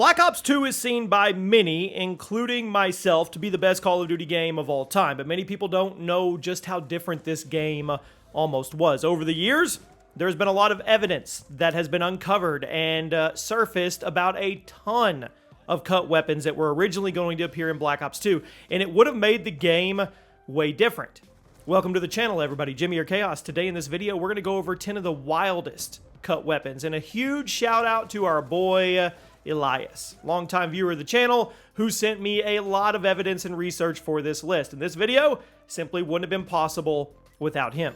Black Ops 2 is seen by many, including myself, to be the best Call of Duty game of all time, but many people don't know just how different this game almost was. Over the years, there's been a lot of evidence that has been uncovered and surfaced about a ton of cut weapons that were originally going to appear in Black Ops 2, and it would have made the game way different. Welcome to the channel, everybody. Jimmy or Chaos. Today in this video, we're going to go over 10 of the wildest cut weapons, and a huge shout out to our boy Elias, longtime viewer of the channel, who sent me a lot of evidence and research for this list. And this video simply wouldn't have been possible without him.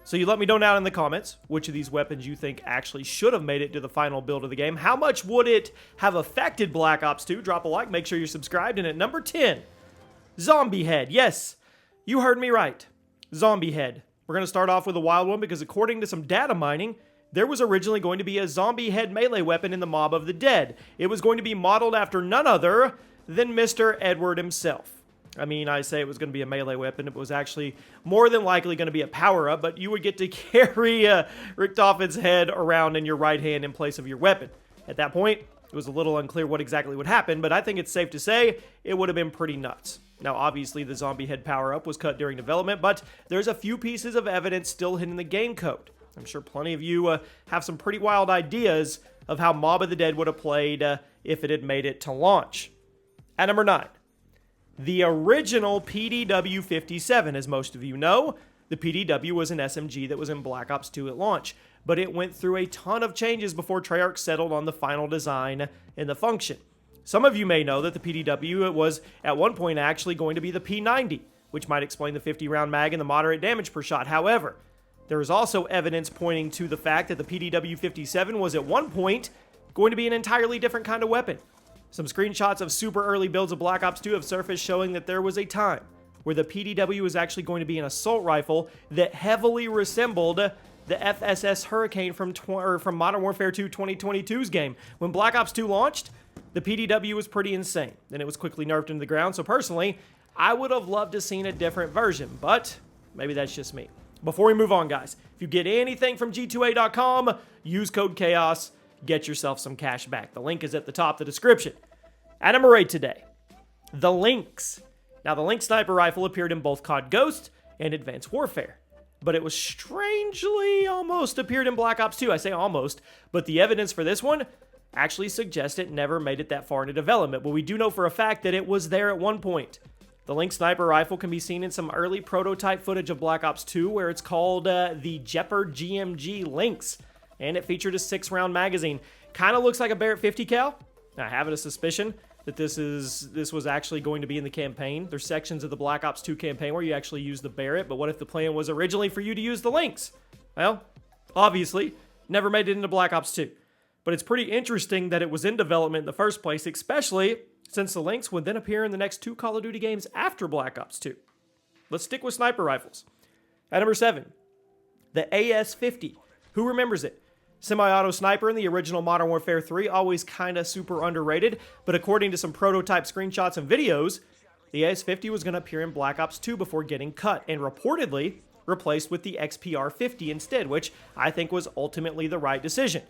So you let me know down in the comments which of these weapons you think actually should have made it to the final build of the game. How much would it have affected Black Ops 2? Drop a like, make sure you're subscribed. And at number 10, Zombie Head. Yes, you heard me right. Zombie Head. We're going to start off with a wild one because according to some data mining, there was originally going to be a zombie head melee weapon in the Mob of the Dead. It was going to be modeled after none other than Mr. Edward himself. I mean, I say it was going to be a melee weapon. It was actually more than likely going to be a power-up, but you would get to carry Richtofen's head around in your right hand in place of your weapon. At that point, it was a little unclear what exactly would happen, but I think it's safe to say it would have been pretty nuts. Now, obviously, the zombie head power-up was cut during development, but there's a few pieces of evidence still hidden in the game code. I'm sure plenty of you have some pretty wild ideas of how Mob of the Dead would have played if it had made it to launch. At number 9, the original PDW-57. As most of you know, the PDW was an SMG that was in Black Ops 2 at launch, but it went through a ton of changes before Treyarch settled on the final design and the function. Some of you may know that the PDW was at one point actually going to be the P90, which might explain the 50-round mag and the moderate damage per shot. However, there is also evidence pointing to the fact that the PDW-57 was at one point going to be an entirely different kind of weapon. Some screenshots of super early builds of Black Ops 2 have surfaced showing that there was a time where the PDW was actually going to be an assault rifle that heavily resembled the FSS Hurricane from Modern Warfare 2 2022's game. When Black Ops 2 launched, the PDW was pretty insane, and it was quickly nerfed into the ground, so personally, I would have loved to have seen a different version, but maybe that's just me. Before we move on, guys, if you get anything from G2A.com, use code CHAOS, get yourself some cash back. The link is at the top of the description. At number 8 today, the Lynx. Now, the Lynx sniper rifle appeared in both COD Ghost and Advanced Warfare, but it was strangely almost appeared in Black Ops 2. I say almost, but the evidence for this one actually suggests it never made it that far into development, but we do know for a fact that it was there at one point. The Lynx sniper rifle can be seen in some early prototype footage of Black Ops 2 where it's called the Jeopard GMG Lynx, and it featured a 6-round magazine. Kind of looks like a Barrett 50 cal. I have a suspicion that this was actually going to be in the campaign. There's sections of the Black Ops 2 campaign where you actually use the Barrett, but what if the plan was originally for you to use the Lynx? Well, obviously, never made it into Black Ops 2. But it's pretty interesting that it was in development in the first place, especially since the Lynx would then appear in the next 2 Call of Duty games after Black Ops 2. Let's stick with sniper rifles. At number 7, the AS-50. Who remembers it? Semi-auto sniper in the original Modern Warfare 3, always kinda super underrated, but according to some prototype screenshots and videos, the AS-50 was gonna appear in Black Ops 2 before getting cut, and reportedly replaced with the XPR-50 instead, which I think was ultimately the right decision.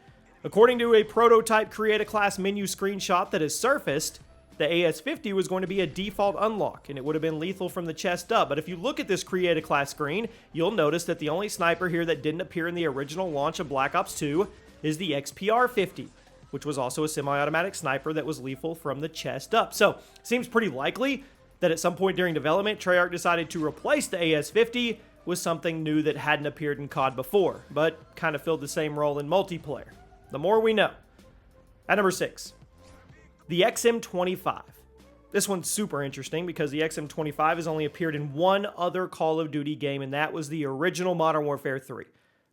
According to a prototype Create a Class menu screenshot that has surfaced, the AS-50 was going to be a default unlock, and it would have been lethal from the chest up. But if you look at this Create a Class screen, you'll notice that the only sniper here that didn't appear in the original launch of Black Ops 2 is the XPR-50, which was also a semi-automatic sniper that was lethal from the chest up. So, seems pretty likely that at some point during development, Treyarch decided to replace the AS-50 with something new that hadn't appeared in COD before, but kind of filled the same role in multiplayer. The more we know. At number 6, the XM25. This one's super interesting because the XM25 has only appeared in one other Call of Duty game, and that was the original Modern Warfare 3.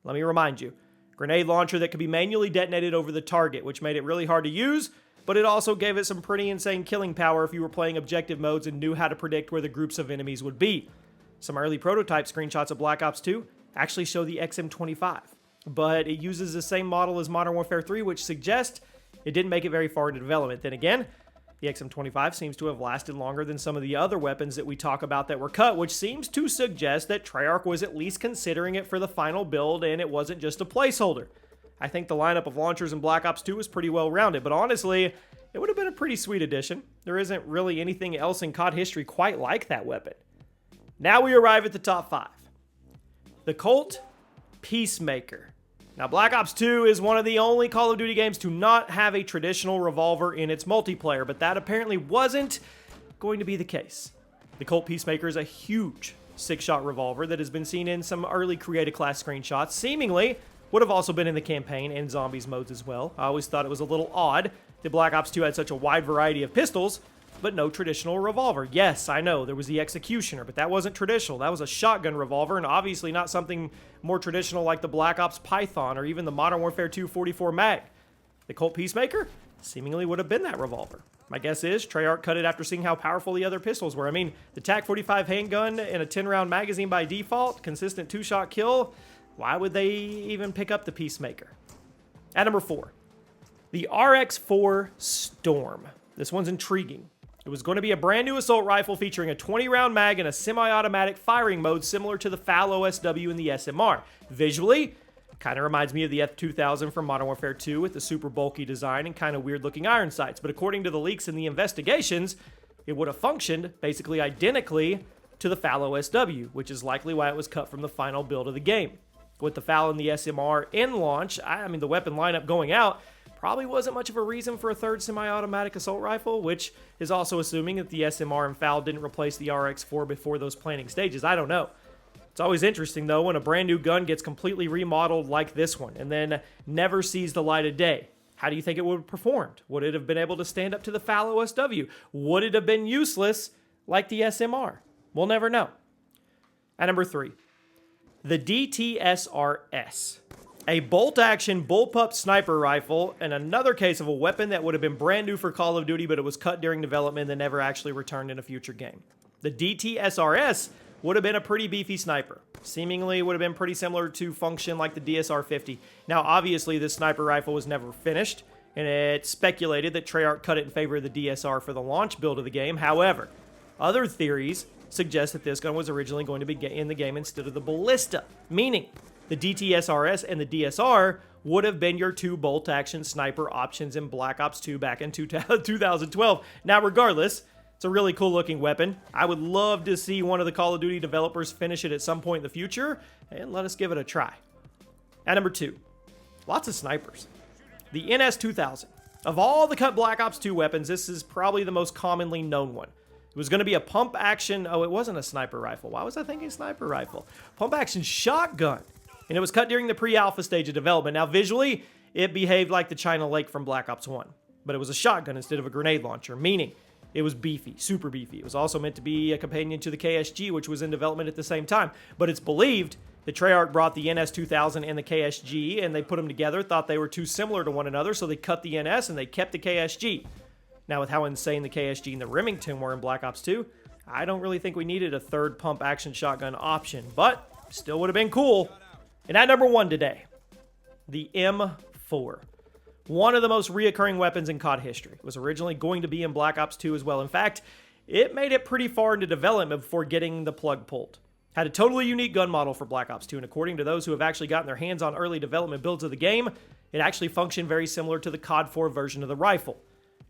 Let me remind you, grenade launcher that could be manually detonated over the target, which made it really hard to use, but it also gave it some pretty insane killing power if you were playing objective modes and knew how to predict where the groups of enemies would be. Some early prototype screenshots of Black Ops 2 actually show the XM25, but it uses the same model as Modern Warfare 3, which suggests it didn't make it very far into development. Then again, the XM25 seems to have lasted longer than some of the other weapons that we talk about that were cut, which seems to suggest that Treyarch was at least considering it for the final build and it wasn't just a placeholder. I think the lineup of launchers in Black Ops 2 was pretty well rounded, but honestly, it would have have been a pretty sweet addition. There isn't really anything else in COD history quite like that weapon. Now we arrive at the top 5. The Colt Peacemaker. Now, Black Ops 2 is one of the only Call of Duty games to not have a traditional revolver in its multiplayer, but that apparently wasn't going to be the case. The Colt Peacemaker is a huge 6-shot revolver that has been seen in some early Creative Class screenshots, seemingly would have also been in the campaign and zombies modes as well. I always thought it was a little odd that Black Ops 2 had such a wide variety of pistols, but no traditional revolver. Yes, I know, there was the Executioner, but that wasn't traditional. That was a shotgun revolver, and obviously not something more traditional like the Black Ops Python or even the Modern Warfare 2 44 mag. The Colt Peacemaker seemingly would have been that revolver. My guess is Treyarch cut it after seeing how powerful the other pistols were. I mean, the TAC-45 handgun and a 10-round magazine by default, consistent 2-shot kill. Why would they even pick up the Peacemaker? At number 4, the RX4 Storm. This one's intriguing. It was going to be a brand new assault rifle featuring a 20-round mag and a semi-automatic firing mode similar to the FAL OSW and the SMR. Visually, kind of reminds me of the F2000 from Modern Warfare 2 with the super bulky design and kind of weird-looking iron sights. But according to the leaks and the investigations, it would have functioned basically identically to the FAL OSW, which is likely why it was cut from the final build of the game. With the FAL and the SMR in launch, I mean, the weapon lineup going out, probably wasn't much of a reason for a third semi-automatic assault rifle, which is also assuming that the SMR and FAL didn't replace the RX4 before those planning stages. I don't know. It's always interesting, though, when a brand new gun gets completely remodeled like this one and then never sees the light of day. How do you think it would have performed? Would it have been able to stand up to the FAL OSW? Would it have been useless like the SMR? We'll never know. At number 3, the DTSRS. A bolt-action bullpup sniper rifle, and another case of a weapon that would have been brand new for Call of Duty, but it was cut during development and never actually returned in a future game. The DTSRS would have been a pretty beefy sniper. Seemingly would have been pretty similar to function like the DSR-50. Now, obviously, this sniper rifle was never finished, and it's speculated that Treyarch cut it in favor of the DSR for the launch build of the game. However, other theories suggest that this gun was originally going to be in the game instead of the Ballista, meaning the DTSRS and the DSR would have been your 2 bolt-action sniper options in Black Ops 2 back in 2012. Now, regardless, it's a really cool-looking weapon. I would love to see one of the Call of Duty developers finish it at some point in the future, and let us give it a try. At number 2, lots of snipers. The NS2000. Of all the cut Black Ops 2 weapons, this is probably the most commonly known one. It was going to be a pump-action... Oh, it wasn't a sniper rifle. Why was I thinking sniper rifle? Pump-action shotgun. And it was cut during the pre-alpha stage of development. Now, visually, it behaved like the China Lake from Black Ops 1. But it was a shotgun instead of a grenade launcher, meaning it was beefy, super beefy. It was also meant to be a companion to the KSG, which was in development at the same time. But it's believed that Treyarch brought the NS2000 and the KSG, and they put them together, thought they were too similar to one another, so they cut the NS and they kept the KSG. Now, with how insane the KSG and the Remington were in Black Ops 2, I don't really think we needed a third pump-action shotgun option, but still would have been cool. And at number 1 today, the M4. One of the most reoccurring weapons in COD history. It was originally going to be in Black Ops 2 as well. In fact, it made it pretty far into development before getting the plug pulled. Had a totally unique gun model for Black Ops 2, and according to those who have actually gotten their hands on early development builds of the game, it actually functioned very similar to the COD 4 version of the rifle.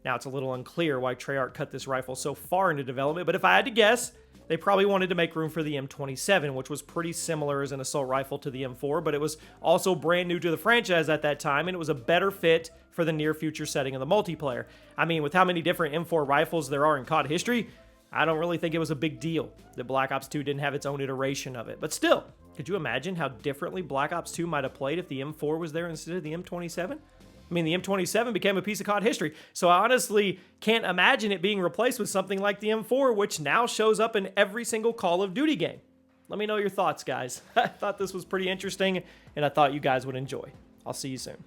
Now, it's a little unclear why Treyarch cut this rifle so far into development, but if I had to guess, they probably wanted to make room for the M27, which was pretty similar as an assault rifle to the M4, but it was also brand new to the franchise at that time, and it was a better fit for the near future setting of the multiplayer. I mean, with how many different M4 rifles there are in COD history, I don't really think it was a big deal that Black Ops 2 didn't have its own iteration of it. But still, could you imagine how differently Black Ops 2 might have played if the M4 was there instead of the M27? I mean, the M27 became a piece of COD history, so I honestly can't imagine it being replaced with something like the M4, which now shows up in every single Call of Duty game. Let me know your thoughts, guys. I thought this was pretty interesting, and I thought you guys would enjoy. I'll see you soon.